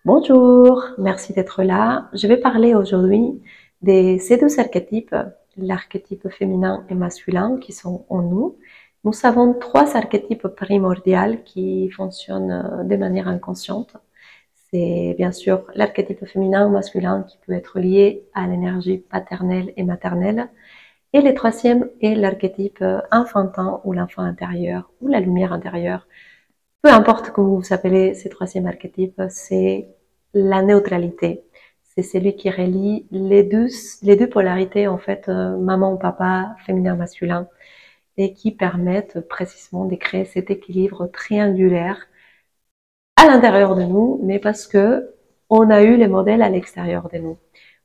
Bonjour, merci d'être là. Je vais parler aujourd'hui de ces deux archétypes, l'archétype féminin et masculin qui sont en nous. Nous avons trois archétypes primordiaux qui fonctionnent de manière inconsciente. C'est bien sûr l'archétype féminin ou masculin qui peut être lié à l'énergie paternelle et maternelle. Et le troisième est l'archétype enfantin ou l'enfant intérieur ou la lumière intérieure. Peu importe comment vous appelez ces troisième archétypes, c'est la neutralité. C'est celui qui relie les deux polarités, en fait, maman ou papa, féminin, masculin, et qui permettent précisément de créer cet équilibre triangulaire à l'intérieur de nous, mais parce que on a eu les modèles à l'extérieur de nous.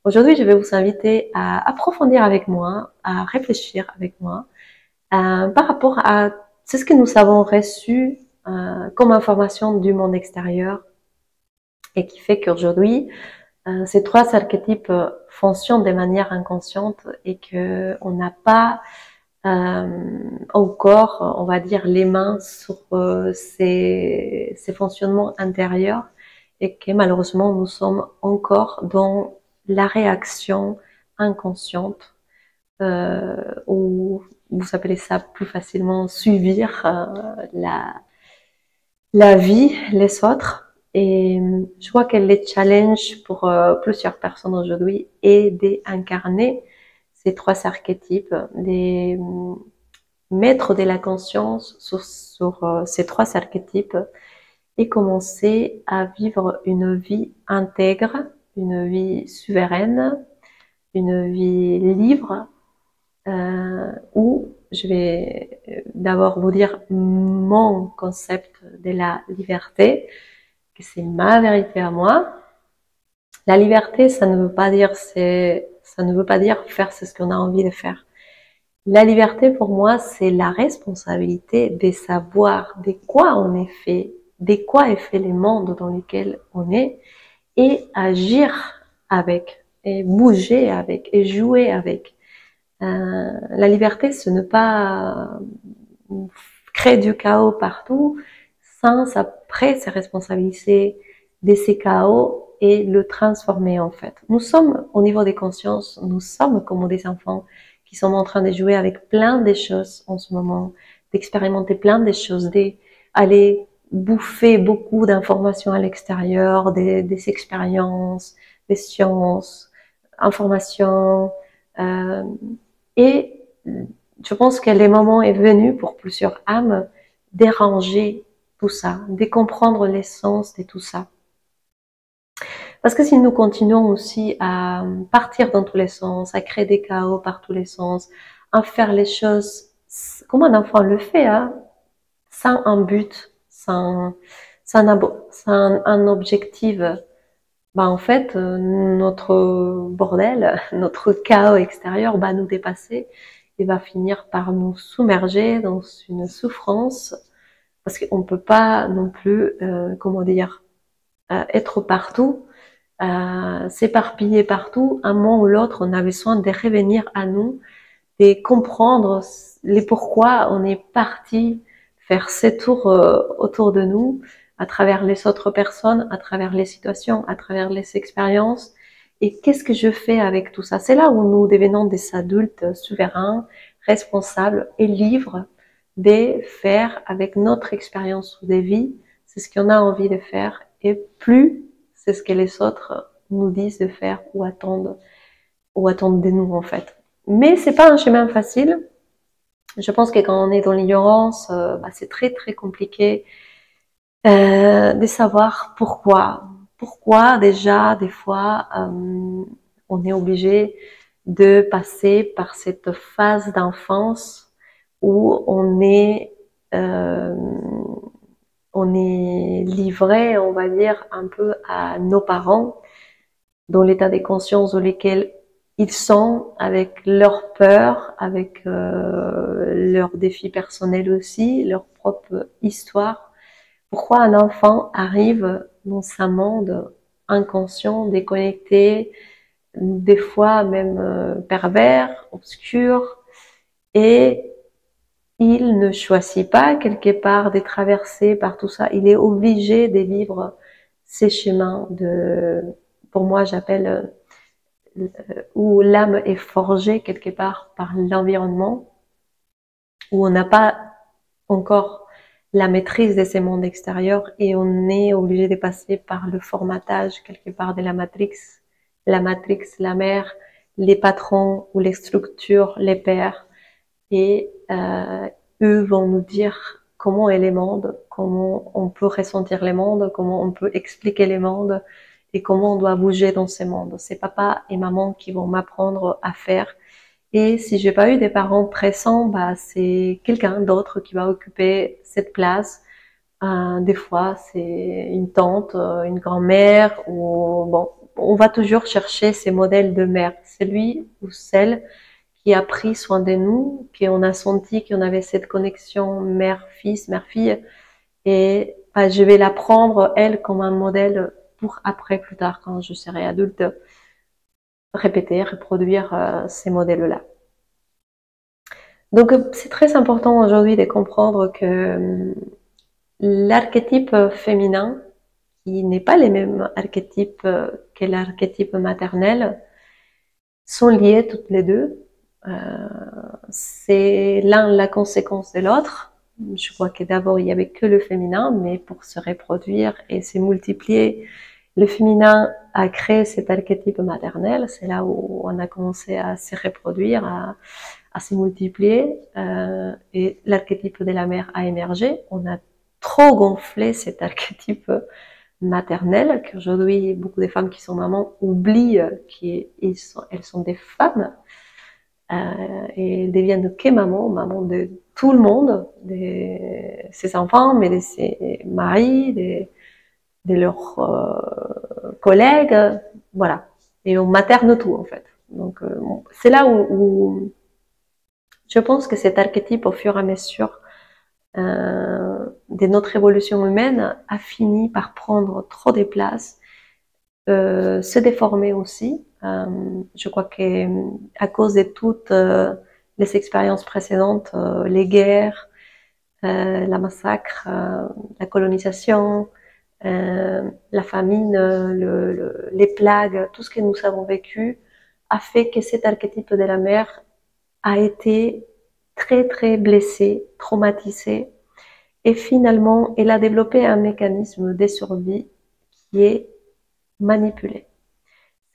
Aujourd'hui, je vais vous inviter à approfondir avec moi, à réfléchir avec moi, par rapport à ce que nous avons reçu comme information du monde extérieur et qui fait qu'aujourd'hui, ces trois archétypes fonctionnent de manière inconsciente et que on n'a pas encore, on va dire, les mains sur ces fonctionnements intérieurs et que malheureusement nous sommes encore dans la réaction inconsciente ou vous appelez ça plus facilement subir la vie, les autres. Et je vois que le challenge pour plusieurs personnes aujourd'hui est d'incarner ces trois archétypes, de mettre de la conscience sur ces trois archétypes et commencer à vivre une vie intègre, une vie souveraine, une vie libre, où je vais d'abord vous dire mon concept de la liberté, que c'est ma vérité à moi. La liberté, ça ne veut pas dire faire ce qu'on a envie de faire. La liberté pour moi, c'est la responsabilité de savoir de quoi on est fait, de quoi est fait le monde dans lequel on est, et agir avec, et bouger avec, et jouer avec. La liberté, ce n'est pas créer du chaos partout sans après se responsabiliser de ces chaos et le transformer en fait. Nous sommes au niveau des consciences, nous sommes comme des enfants qui sont en train de jouer avec plein de choses en ce moment, d'expérimenter plein de choses, d'aller bouffer beaucoup d'informations à l'extérieur, des expériences, des sciences, informations, euh, et je pense que le moment est venu pour plusieurs âmes déranger tout ça, de comprendre l'essence de tout ça. Parce que si nous continuons aussi à partir dans tous les sens, à créer des chaos par tous les sens, à faire les choses comme un enfant le fait, hein, sans un but, sans un objectif, bah en fait, notre bordel, notre chaos extérieur va nous dépasser et va finir par nous submerger dans une souffrance parce qu'on ne peut pas non plus, comment dire, être partout, s'éparpiller partout. Un moment ou l'autre, on a besoin de revenir à nous, de comprendre les pourquoi on est parti faire ces tours autour de nous, à travers les autres personnes, à travers les situations, à travers les expériences. Et qu'est-ce que je fais avec tout ça? C'est là où nous devenons des adultes souverains, responsables et libres de faire avec notre expérience de vie, c'est ce qu'on a envie de faire et plus c'est ce que les autres nous disent de faire ou attendent de nous en fait. Mais c'est pas un chemin facile. Je pense que quand on est dans l'ignorance, c'est très très compliqué de savoir pourquoi. Pourquoi déjà des fois on est obligé de passer par cette phase d'enfance où euh, on est livré, on va dire, un peu à nos parents, dans l'état de conscience dans lequel ils sont, avec leurs peurs, avec leurs défis personnels aussi, leur propre histoire. Pourquoi un enfant arrive dans sa monde inconscient, déconnecté, des fois même pervers, obscur, et il ne choisit pas quelque part de traverser par tout ça. Il est obligé de vivre ces chemins pour moi j'appelle, où l'âme est forgée quelque part par l'environnement, où on n'a pas encore la maîtrise de ces mondes extérieurs et on est obligé de passer par le formatage quelque part de la matrix, la mère, les patrons ou les structures, les pères, et eux vont nous dire comment est les mondes, comment on peut ressentir les mondes, comment on peut expliquer les mondes et comment on doit bouger dans ces mondes. C'est papa et maman qui vont m'apprendre à faire. Et si j'ai pas eu des parents pressants, bah c'est quelqu'un d'autre qui va occuper cette place. Des fois, c'est une tante, une grand-mère, ou bon, on va toujours chercher ces modèles de mère. C'est lui ou celle qui a pris soin de nous, qu'on a senti qu'on avait cette connexion mère-fils, mère-fille, et bah, je vais la prendre elle comme un modèle pour après, plus tard, quand je serai adulte, répéter, reproduire ces modèles-là. Donc c'est très important aujourd'hui de comprendre que l'archétype féminin, qui n'est pas les mêmes archétypes que l'archétype maternel, sont liés toutes les deux. C'est l'un la conséquence de l'autre. Je crois que d'abord il y avait que le féminin, mais pour se reproduire et se multiplier, le féminin a créé cet archétype maternel. C'est là où on a commencé à se reproduire, à se multiplier, et l'archétype de la mère a émergé. On a trop gonflé cet archétype maternel qu'aujourd'hui beaucoup de femmes qui sont mamans oublient qu'elles sont des femmes, et deviennent que maman de tout le monde, de ses enfants, mais de ses maris, de leurs collègues, voilà. Et on materne tout en fait. Donc c'est là où je pense que cet archétype, au fur et à mesure de notre évolution humaine, a fini par prendre trop de place, se déformer aussi. Je crois que à cause de toutes les expériences précédentes, les guerres, la massacre, la colonisation, la famine, les plagues, tout ce que nous avons vécu a fait que cet archétype de la mère a été très très blessé, traumatisé, et finalement elle a développé un mécanisme de survie qui est manipulé.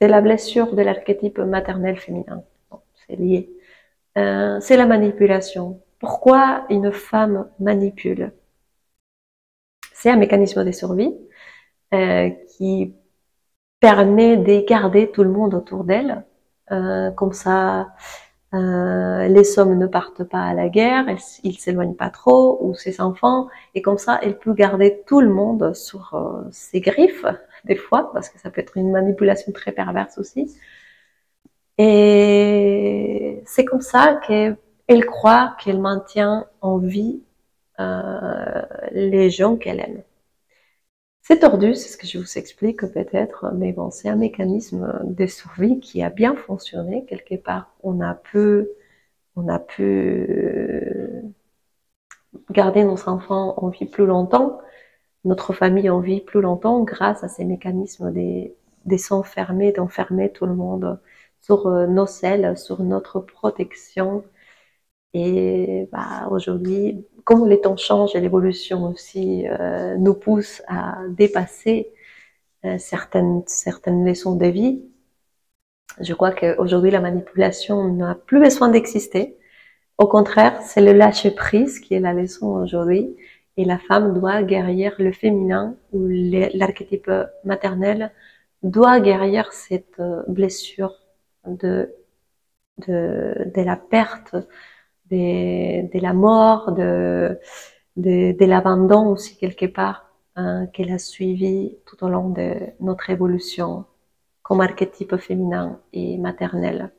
C'est la blessure de l'archétype maternel féminin, bon, c'est lié. C'est la manipulation. Pourquoi une femme manipule? C'est un mécanisme de survie qui permet de garder tout le monde autour d'elle, comme ça les hommes ne partent pas à la guerre, ils s'éloignent pas trop, ou ses enfants, et comme ça elle peut garder tout le monde sur ses griffes, des fois, parce que ça peut être une manipulation très perverse aussi. Et c'est comme ça qu'elle croit qu'elle maintient en vie les gens qu'elle aime. C'est tordu, c'est ce que je vous explique peut-être, mais bon, c'est un mécanisme de survie qui a bien fonctionné quelque part. On a pu garder nos enfants en vie plus longtemps, notre famille en vie plus longtemps, grâce à ces mécanismes de s'enfermer, d'enfermer tout le monde sur nos selles, sur notre protection. Et bah, aujourd'hui, comme les temps changent et l'évolution aussi nous pousse à dépasser certaines leçons de vie, je crois qu'aujourd'hui la manipulation n'a plus besoin d'exister. Au contraire, c'est le lâcher prise qui est la leçon aujourd'hui, et la femme doit guérir le féminin, ou l'archétype maternel doit guérir cette blessure de la perte, de la mort, de l'abandon aussi quelque part, qu'elle a suivi tout au long de notre évolution comme archétype féminin et maternel.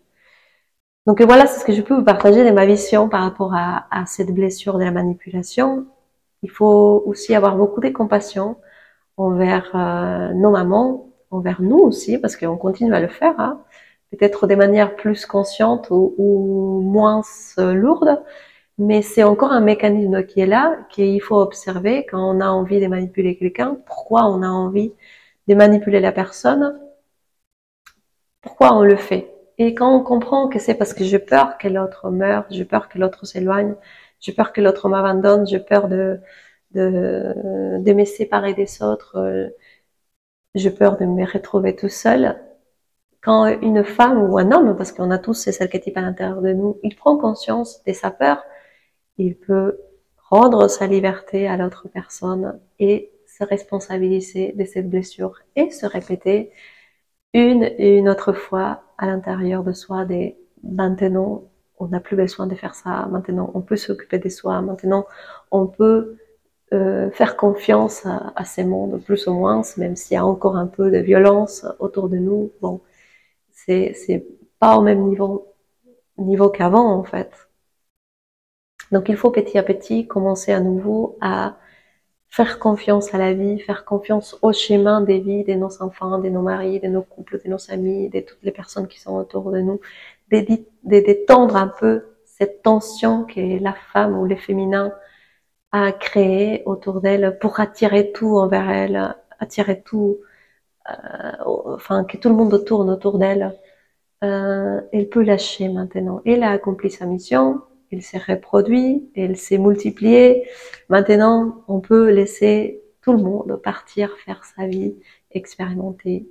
Donc voilà, c'est ce que je peux vous partager de ma vision par rapport à cette blessure de la manipulation. Il faut aussi avoir beaucoup de compassion envers nos mamans, envers nous aussi, parce qu'on continue à le faire, hein, peut-être de manière plus consciente ou moins lourde, mais c'est encore un mécanisme qui est là, qu'il faut observer quand on a envie de manipuler quelqu'un, pourquoi on a envie de manipuler la personne, pourquoi on le fait? Et quand on comprend que c'est parce que j'ai peur que l'autre meure, j'ai peur que l'autre s'éloigne, j'ai peur que l'autre m'abandonne, j'ai peur de me séparer des autres, j'ai peur de me retrouver tout seul. Quand une femme ou un homme, parce qu'on a tous ces archétypes à l'intérieur de nous, il prend conscience de sa peur, il peut rendre sa liberté à l'autre personne et se responsabiliser de cette blessure et se répéter une et une autre fois à l'intérieur de soi des maintenant on n'a plus besoin de faire ça, maintenant on peut s'occuper de soi, maintenant on peut faire confiance à ces mondes plus ou moins, même s'il y a encore un peu de violence autour de nous. Bon, c'est pas au même niveau qu'avant en fait. Donc il faut petit à petit commencer à nouveau à faire confiance à la vie, faire confiance au chemin des vies de nos enfants, de nos maris, de nos couples, de nos amis, de toutes les personnes qui sont autour de nous, de détendre un peu cette tension que la femme ou le féminin a créée autour d'elle pour attirer tout envers elle, attirer tout, enfin que tout le monde tourne autour d'elle. Elle peut lâcher maintenant. Elle a accompli sa mission, elle s'est reproduit, elle s'est multipliée. Maintenant, on peut laisser tout le monde partir faire sa vie, expérimenter.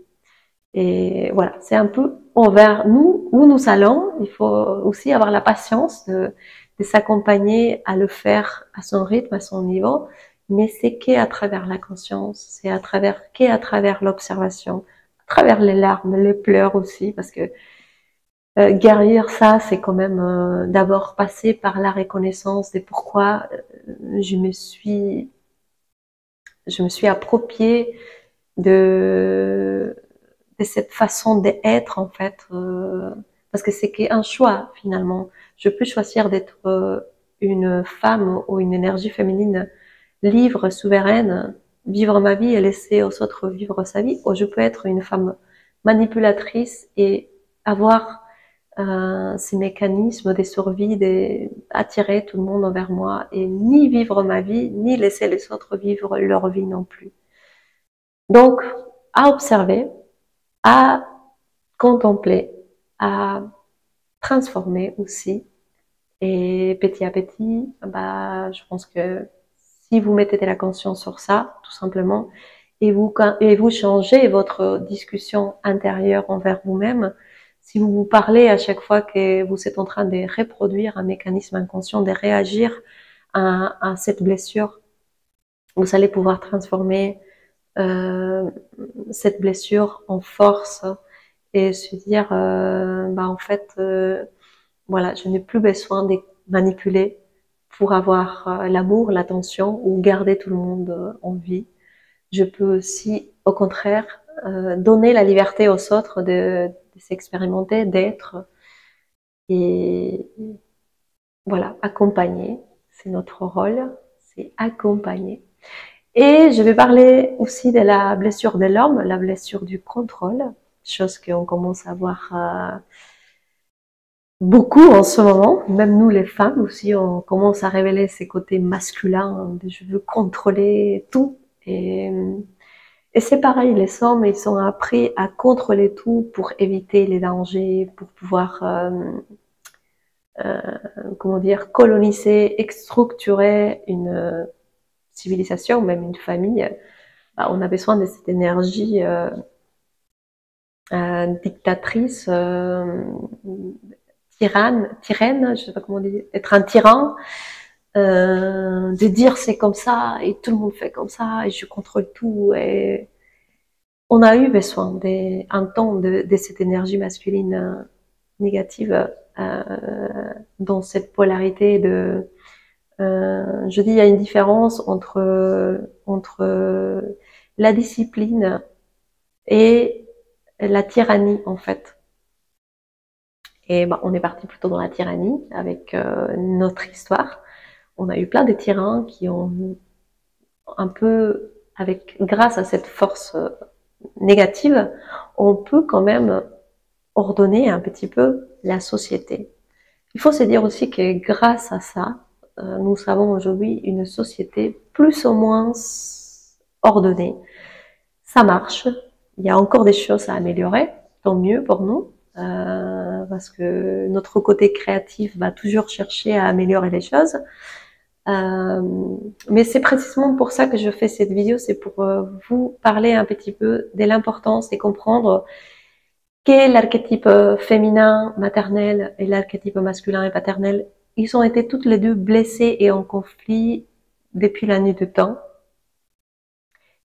Et voilà, c'est un peu envers nous où nous allons. Il faut aussi avoir la patience de s'accompagner à le faire à son rythme, à son niveau. Mais c'est qu'à travers la conscience, c'est à travers l'observation, à travers les larmes, les pleurs aussi, parce que guérir ça, c'est quand même d'abord passer par la reconnaissance de pourquoi je me suis appropriée de cette façon d'être en fait, parce que c'est qu'un choix finalement. Je peux choisir d'être une femme ou une énergie féminine libre, souveraine, vivre ma vie et laisser aux autres vivre sa vie, ou je peux être une femme manipulatrice et avoir ces mécanismes de survie, d'attirer tout le monde vers moi et ni vivre ma vie, ni laisser les autres vivre leur vie non plus. Donc, à observer, à contempler, à transformer aussi. Et petit à petit, bah, je pense que si vous mettez de la conscience sur ça, tout simplement, et vous changez votre discussion intérieure envers vous-même, si vous vous parlez à chaque fois que vous êtes en train de reproduire un mécanisme inconscient, de réagir à cette blessure, vous allez pouvoir transformer cette blessure en force et se dire, bah en fait, voilà, je n'ai plus besoin de manipuler pour avoir l'amour, l'attention ou garder tout le monde en vie. Je peux aussi, au contraire, donner la liberté aux autres de s'expérimenter, d'être et voilà, accompagner. C'est notre rôle, c'est accompagner. Et je vais parler aussi de la blessure de l'homme, la blessure du contrôle, chose qu'on commence à voir beaucoup en ce moment. Même nous, les femmes aussi, on commence à révéler ces côtés masculins de je veux contrôler tout. Et c'est pareil, les hommes, ils sont appris à contrôler tout pour éviter les dangers, pour pouvoir, comment dire, coloniser, structurer une civilisation, même une famille. Bah, on a besoin de cette énergie dictatrice, tyranne, je sais pas comment dire, être un tyran, de dire c'est comme ça et tout le monde fait comme ça et je contrôle tout. Et on a eu besoin un temps de cette énergie masculine négative dans cette polarité de je dis il y a une différence entre la discipline et la tyrannie en fait. Et ben, on est parti plutôt dans la tyrannie avec notre histoire. On a eu plein de tyrans qui ont un peu, grâce à cette force négative, on peut quand même ordonner un petit peu la société. Il faut se dire aussi que grâce à ça, nous avons aujourd'hui une société plus ou moins ordonnée. Ça marche. Il y a encore des choses à améliorer, tant mieux pour nous, parce que notre côté créatif va toujours chercher à améliorer les choses. Mais c'est précisément pour ça que je fais cette vidéo, c'est pour vous parler un petit peu de l'importance et comprendre qu'est l'archétype féminin maternel et l'archétype masculin et paternel. Ils ont été toutes les deux blessés et en conflit depuis la nuit du temps.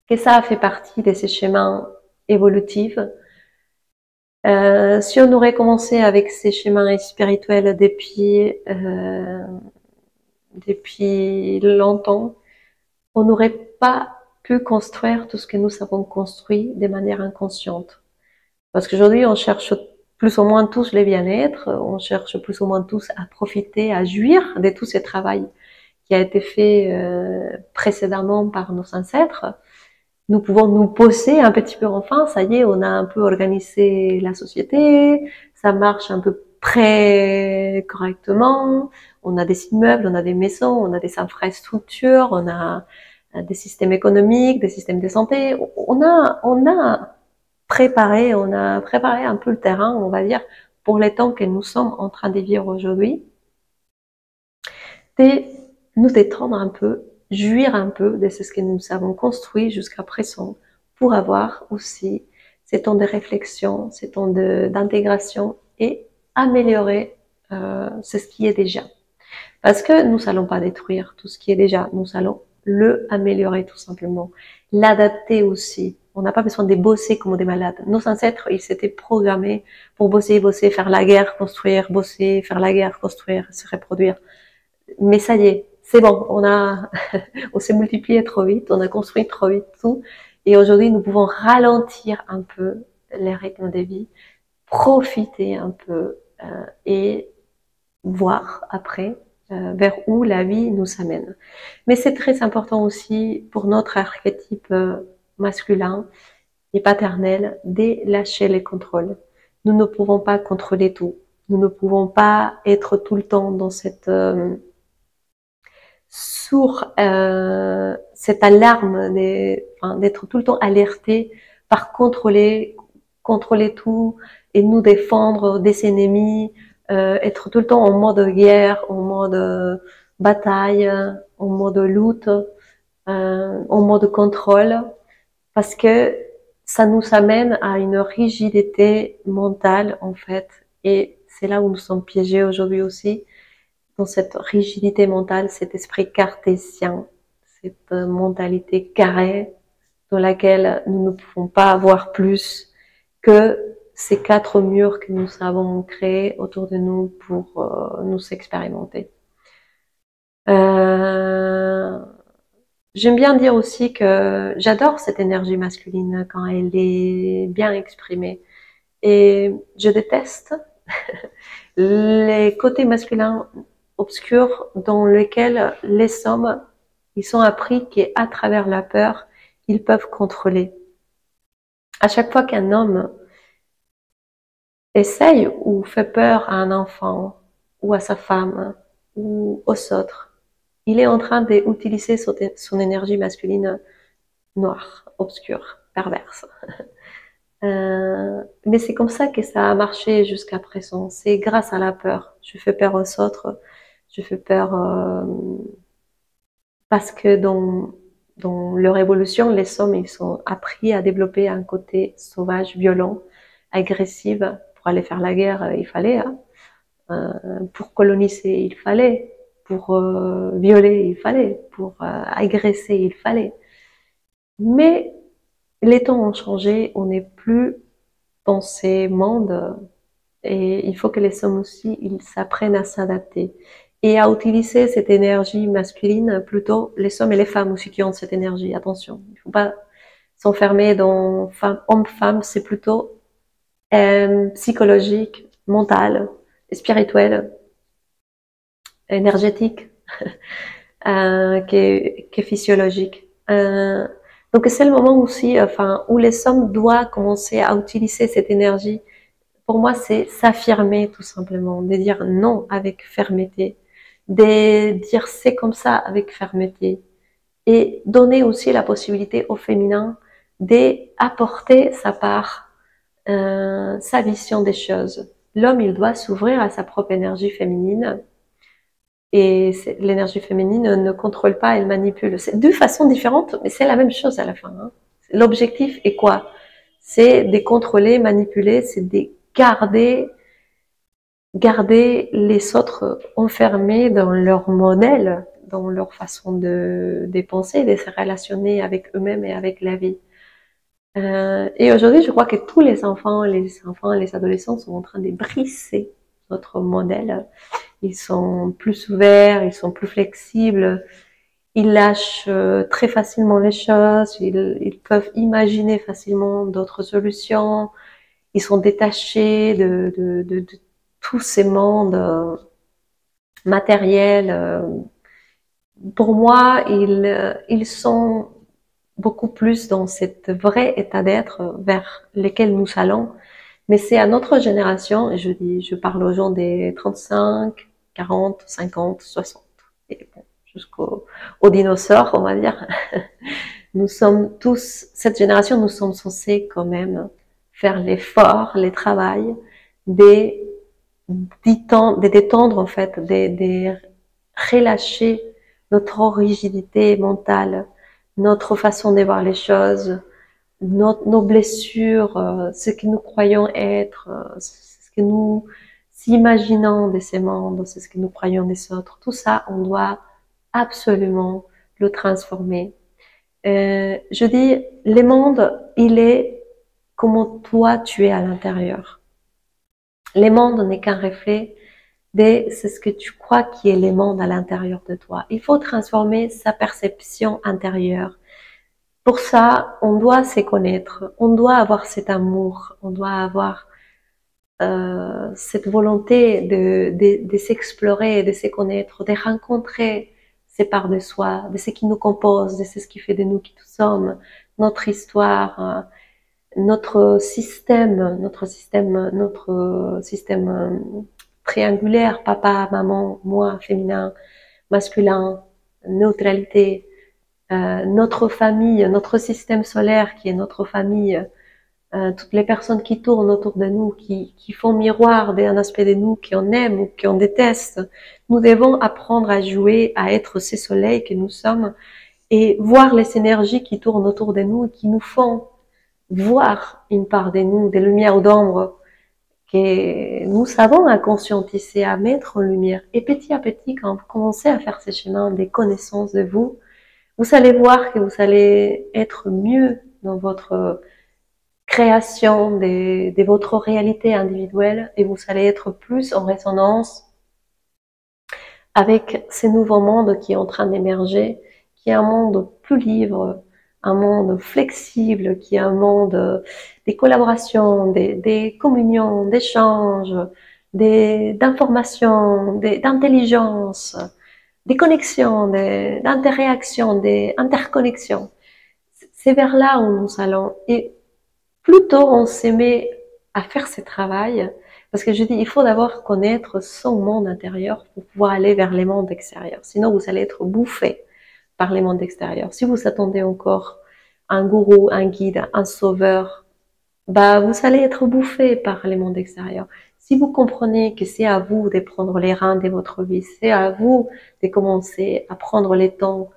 Que ça a fait partie de ces schémas évolutifs. Si on aurait commencé avec ces schémas spirituels depuis longtemps, on n'aurait pas pu construire tout ce que nous avons construit de manière inconsciente. Parce qu'aujourd'hui, on cherche plus ou moins tous le bien-être, on cherche plus ou moins tous à profiter, à jouir de tout ce travail qui a été fait précédemment par nos ancêtres. Nous pouvons nous poser un petit peu enfin, ça y est, on a un peu organisé la société, ça marche un peu près correctement, on a des immeubles, on a des maisons, on a des infrastructures, on a des systèmes économiques, des systèmes de santé, on a préparé un peu le terrain, on va dire, pour les temps que nous sommes en train de vivre aujourd'hui, de nous détendre un peu, jouir un peu de ce que nous avons construit jusqu'à présent, pour avoir aussi ces temps de réflexion, ces temps d'intégration et améliorer ce qui est déjà. Parce que nous n'allons pas détruire tout ce qui est déjà, nous allons le améliorer tout simplement, l'adapter aussi. On n'a pas besoin de bosser comme des malades. Nos ancêtres, ils s'étaient programmés pour bosser, bosser, faire la guerre, construire, bosser, faire la guerre, construire, se reproduire. Mais ça y est, c'est bon, on s'est multiplié trop vite, on a construit trop vite tout. Et aujourd'hui, nous pouvons ralentir un peu les rythmes de vie, profiter un peu et voir après vers où la vie nous amène. Mais c'est très important aussi pour notre archétype masculin et paternel de lâcher les contrôles. Nous ne pouvons pas contrôler tout. Nous ne pouvons pas être tout le temps dans cette cette alarme d'être tout le temps alerté par contrôler tout et nous défendre des ennemis, être tout le temps en mode guerre, en mode bataille, en mode lutte, en mode contrôle, parce que ça nous amène à une rigidité mentale en fait, et c'est là où nous sommes piégés aujourd'hui aussi, dans cette rigidité mentale, cet esprit cartésien, cette mentalité carrée dans laquelle nous ne pouvons pas avoir plus que ces 4 murs que nous avons créés autour de nous pour nous expérimenter. J'aime bien dire aussi que j'adore cette énergie masculine quand elle est bien exprimée. Et je déteste les côtés masculins obscurs dans lesquels les hommes, ils sont appris qu'à travers la peur, ils peuvent contrôler. À chaque fois qu'un homme essaye ou fait peur à un enfant ou à sa femme ou aux autres, il est en train d'utiliser son énergie masculine noire, obscure, perverse. Mais c'est comme ça que ça a marché jusqu'à présent. C'est grâce à la peur. Je fais peur aux autres. Je fais peur parce que dans leur évolution, les hommes, ils sont appris à développer un côté sauvage, violent, agressif. Pour aller faire la guerre, il fallait. Pour coloniser, il fallait. Pour violer, il fallait. Pour agresser, il fallait. Mais les temps ont changé. On n'est plus dans ces mondes. Et il faut que les hommes aussi, ils s'apprennent à s'adapter et à utiliser cette énergie masculine, plutôt les hommes et les femmes aussi qui ont cette énergie. Attention, il ne faut pas s'enfermer dans homme-femme, c'est plutôt psychologique, mental, spirituel, énergétique que physiologique. Donc c'est le moment aussi, où les hommes doivent commencer à utiliser cette énergie. Pour moi, c'est s'affirmer tout simplement, de dire non avec fermeté, de dire c'est comme ça avec fermeté, et donner aussi la possibilité au féminin d'apporter sa part, sa vision des choses. L'homme, il doit s'ouvrir à sa propre énergie féminine. Et l'énergie féminine ne contrôle pas, elle manipule. C'est deux façons différentes, mais c'est la même chose à la fin. Hein. L'objectif est quoi? C'est de contrôler, manipuler, c'est de garder les autres enfermés dans leur modèle, dans leur façon de penser, de se relationner avec eux-mêmes et avec la vie. Et aujourd'hui, je crois que tous les enfants, les adolescents sont en train de briser notre modèle. Ils sont plus ouverts, ils sont plus flexibles, ils lâchent très facilement les choses, ils peuvent imaginer facilement d'autres solutions, ils sont détachés de tous ces mondes matériels. Pour moi, ils sont beaucoup plus dans cet vrai état d'être vers lequel nous allons. Mais c'est à notre génération, et je parle aux gens des 35, 40, 50, 60, et bon, aux dinosaures, on va dire. Nous sommes tous, cette génération, nous sommes censés quand même faire l'effort, le travail, de détendre en fait, de relâcher notre rigidité mentale, notre façon de voir les choses, nos blessures, ce que nous croyons être, ce que nous imaginons de ces mondes, c'est ce que nous croyons des autres. Tout ça, on doit absolument le transformer. Je dis, le monde, il est comme toi tu es à l'intérieur. Le monde n'est qu'un reflet de ce que tu crois qui est le monde à l'intérieur de toi. Il faut transformer sa perception intérieure. Pour ça, on doit se connaître, on doit avoir cet amour, on doit avoir cette volonté de s'explorer, de se connaître, de rencontrer ces parts de soi, de ce qui nous compose, de ce qui fait de nous qui nous sommes, notre histoire, notre système triangulaire, papa, maman, moi, féminin, masculin, neutralité, notre famille, notre système solaire qui est notre famille, toutes les personnes qui tournent autour de nous, qui font miroir d'un aspect de nous qu'on aime ou qu'on déteste. Nous devons apprendre à jouer, à être ces soleils que nous sommes et voir les énergies qui tournent autour de nous et qui nous font voir une part de nous, des lumières d'ombre que nous savons à conscientiser, à mettre en lumière. Et petit à petit, quand vous commencez à faire ces chemins des connaissances de vous, vous allez voir que vous allez être mieux dans votre création de votre réalité individuelle et vous allez être plus en résonance avec ce nouveau monde qui est en train d'émerger, qui est un monde plus libre, un monde flexible, qui est un monde des collaborations, des communions, d'échanges, d'informations, d'intelligence, des connexions, d'interréactions, des interconnexions. C'est vers là où nous allons. Et plus tôt on se met à faire ce travail, parce que je dis, il faut d'abord connaître son monde intérieur pour pouvoir aller vers les mondes extérieurs. Sinon, vous allez être bouffé par les mondes extérieurs. Si vous attendez encore un gourou, un guide, un sauveur, bah, vous allez être bouffé par les mondes extérieurs. Si vous comprenez que c'est à vous de prendre les rênes de votre vie, c'est à vous de commencer à prendre les temps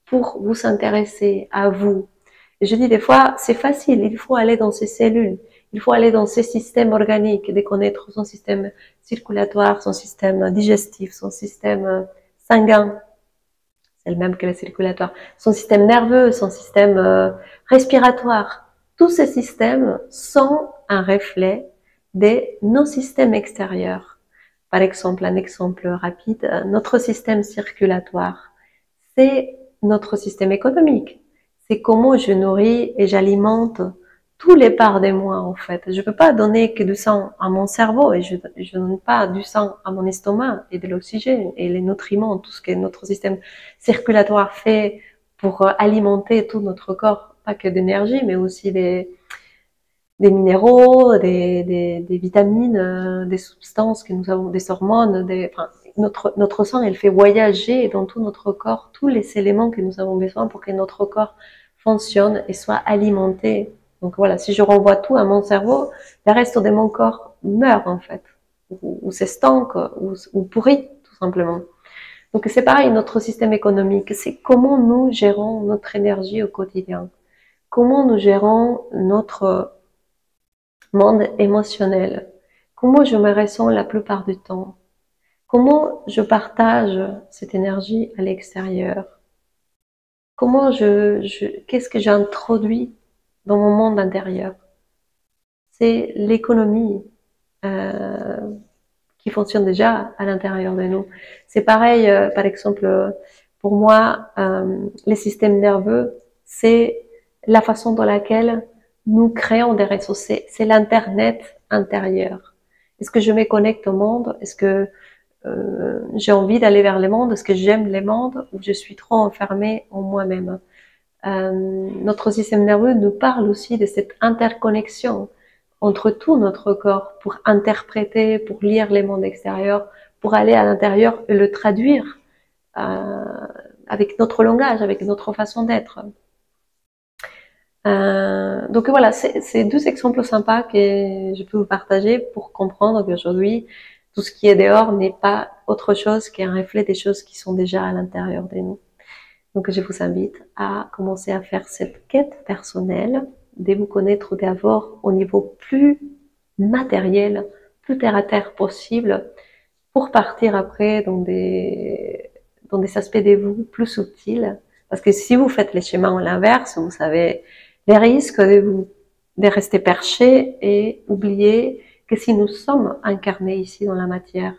pour vous intéresser à vous. Et je dis des fois, c'est facile, il faut aller dans ces cellules, il faut aller dans ces systèmes organiques, de connaître son système circulatoire, son système digestif, son système sanguin, c'est le même que le circulatoire, son système nerveux, son système respiratoire. Tous ces systèmes sont un reflet de nos systèmes extérieurs. Par exemple, un exemple rapide, notre système circulatoire, c'est notre système économique. C'est comment je nourris et j'alimente tous les parts de moi, en fait. Je ne peux pas donner que du sang à mon cerveau et je ne donne pas du sang à mon estomac et de l'oxygène et les nutriments, tout ce que notre système circulatoire fait pour alimenter tout notre corps, pas que d'énergie, mais aussi des minéraux, des vitamines, des substances que nous avons, des hormones, enfin, notre sang, elle fait voyager dans tout notre corps tous les éléments que nous avons besoin pour que notre corps fonctionne et soit alimenté. Donc voilà, si je renvoie tout à mon cerveau, le reste de mon corps meurt en fait, ou s'estanque, ou pourrit tout simplement. Donc c'est pareil, notre système économique, c'est comment nous gérons notre énergie au quotidien, comment nous gérons notre monde émotionnel, comment je me ressens la plupart du temps, comment je partage cette énergie à l'extérieur, comment qu'est-ce que j'introduis dans mon monde intérieur. C'est l'économie qui fonctionne déjà à l'intérieur de nous. C'est pareil, par exemple, pour moi, les systèmes nerveux, c'est la façon dans laquelle nous créons des réseaux. C'est l'internet intérieur. Est-ce que je me connecte au monde? Est-ce que j'ai envie d'aller vers le monde? Est-ce que j'aime les mondes? Ou je suis trop enfermée en moi-même? Notre système nerveux nous parle aussi de cette interconnexion entre tout notre corps pour interpréter, pour lire les mondes extérieurs, pour aller à l'intérieur et le traduire avec notre langage, avec notre façon d'être. Donc voilà, c'est deux exemples sympas que je peux vous partager pour comprendre qu'aujourd'hui, tout ce qui est dehors n'est pas autre chose qu'un reflet des choses qui sont déjà à l'intérieur de nous. Donc je vous invite à commencer à faire cette quête personnelle, de vous connaître d'abord au niveau plus matériel, plus terre à terre possible, pour partir après dans des aspects de vous plus subtils. Parce que si vous faites les schémas en l'inverse, vous savez les risques de rester perché et oublier que si nous sommes incarnés ici dans la matière,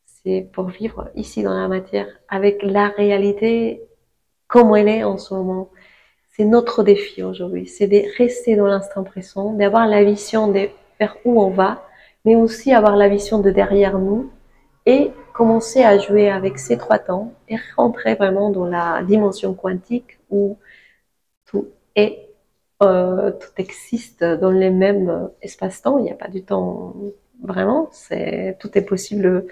c'est pour vivre ici dans la matière avec la réalité comme elle est en ce moment. C'est notre défi aujourd'hui, c'est de rester dans l'instant présent, d'avoir la vision de vers où on va, mais aussi avoir la vision de derrière nous et commencer à jouer avec ces trois temps et rentrer vraiment dans la dimension quantique où tout est, tout existe dans les mêmes espaces-temps. Il n'y a pas du temps vraiment, tout est possible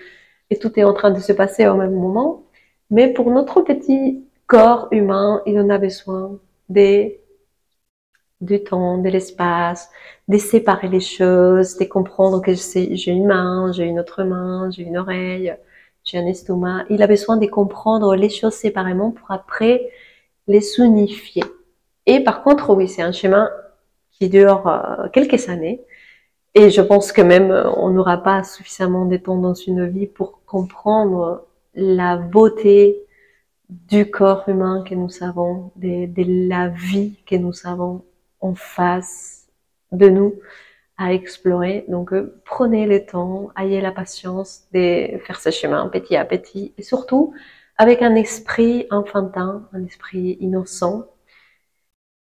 et tout est en train de se passer au même moment. Mais pour notre petit corps humain, il en a besoin du temps, de l'espace, de séparer les choses, de comprendre que j'ai une main, j'ai une autre main, j'ai une oreille, j'ai un estomac. Il a besoin de comprendre les choses séparément pour après les unifier. Et par contre, oui, c'est un chemin qui dure quelques années. Et je pense que même on n'aura pas suffisamment de temps dans une vie pour comprendre la beauté du corps humain que nous avons, de la vie que nous avons en face de nous à explorer. Donc prenez le temps, ayez la patience de faire ce chemin petit à petit et surtout avec un esprit enfantin, un esprit innocent,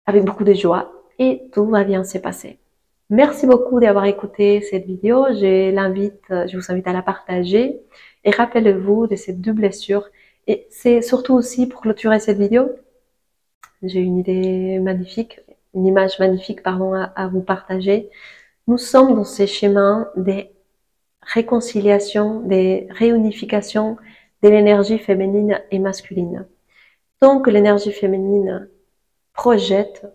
avec beaucoup de joie et tout va bien se passer. Merci beaucoup d'avoir écouté cette vidéo. Je vous invite à la partager et rappelez-vous de ces deux blessures. Et c'est surtout aussi pour clôturer cette vidéo, j'ai une idée magnifique, une image magnifique, pardon, à vous partager. Nous sommes dans ces chemins des réconciliations, des réunifications de l'énergie féminine et masculine. Tant que l'énergie féminine projette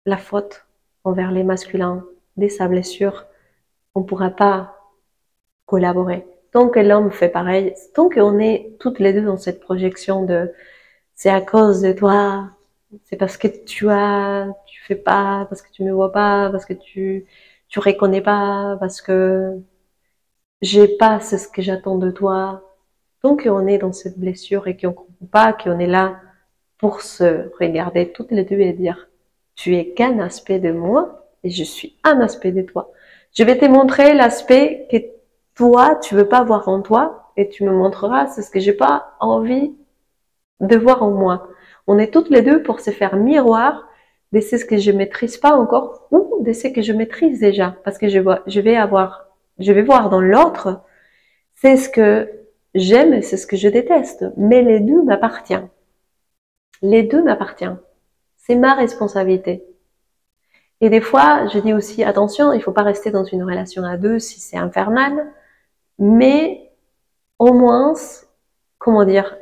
la faute envers les masculins de sa blessure, on ne pourra pas collaborer. Tant que l'homme fait pareil, tant qu'on est toutes les deux dans cette projection de c'est à cause de toi, c'est parce que tu fais pas, parce que tu me vois pas, parce que tu reconnais pas, parce que j'ai pas ce que j'attends de toi. Tant qu'on est dans cette blessure et qu'on comprend pas qu'on est là pour se regarder toutes les deux et dire tu es qu'un aspect de moi et je suis un aspect de toi. Je vais te montrer l'aspect que toi, tu veux pas voir en toi et tu me montreras ce que j'ai pas envie de voir en moi. On est toutes les deux pour se faire miroir de ce que je maîtrise pas encore ou de ce que je maîtrise déjà. Parce que je vais voir dans l'autre, c'est ce que j'aime et c'est ce que je déteste. Mais les deux m'appartiennent. Les deux m'appartiennent. C'est ma responsabilité. Et des fois, je dis aussi, attention, il faut pas rester dans une relation à deux si c'est infernal, mais au moins, comment dire,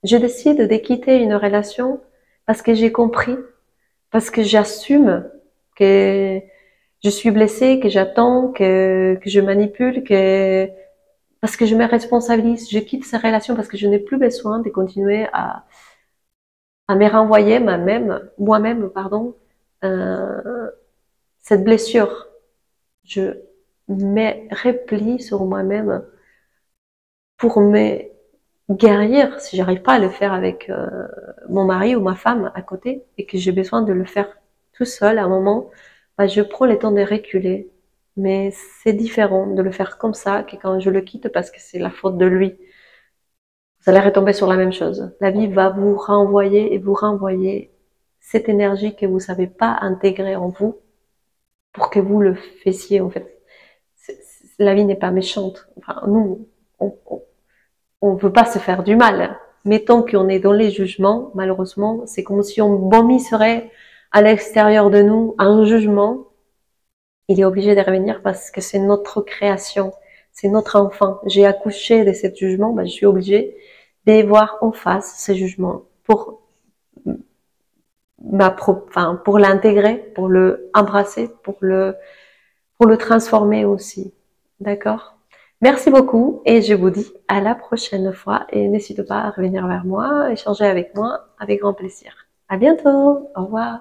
je décide de quitter une relation parce que j'ai compris parce que j'assume que je suis blessée, que j'attends, que je manipule, parce que je me responsabilise, je quitte ces relations parce que je n'ai plus besoin de continuer à me renvoyer moi-même, pardon, cette blessure. Je me replie sur moi-même pour me guérir si j'arrive pas à le faire avec mon mari ou ma femme à côté et que j'ai besoin de le faire tout seul à un moment, bah, je prends le temps de reculer. Mais c'est différent de le faire comme ça que quand je le quitte parce que c'est la faute de lui. Vous allez retomber sur la même chose. La vie va vous renvoyer et vous renvoyer cette énergie que vous savez pas intégrer en vous pour que vous le faissiez en fait. La vie n'est pas méchante. Enfin, nous, on veut pas se faire du mal. Mais tant qu'on est dans les jugements, malheureusement, c'est comme si on vomisserait à l'extérieur de nous un jugement. Il est obligé de revenir parce que c'est notre création, c'est notre enfant. J'ai accouché de ce jugement, ben, je suis obligée de voir en face ce jugement pour pour l'intégrer, pour le embrasser, pour le transformer aussi. D'accord? Merci beaucoup et je vous dis à la prochaine fois et n'hésitez pas à revenir vers moi, échanger avec moi avec grand plaisir. À bientôt. Au revoir.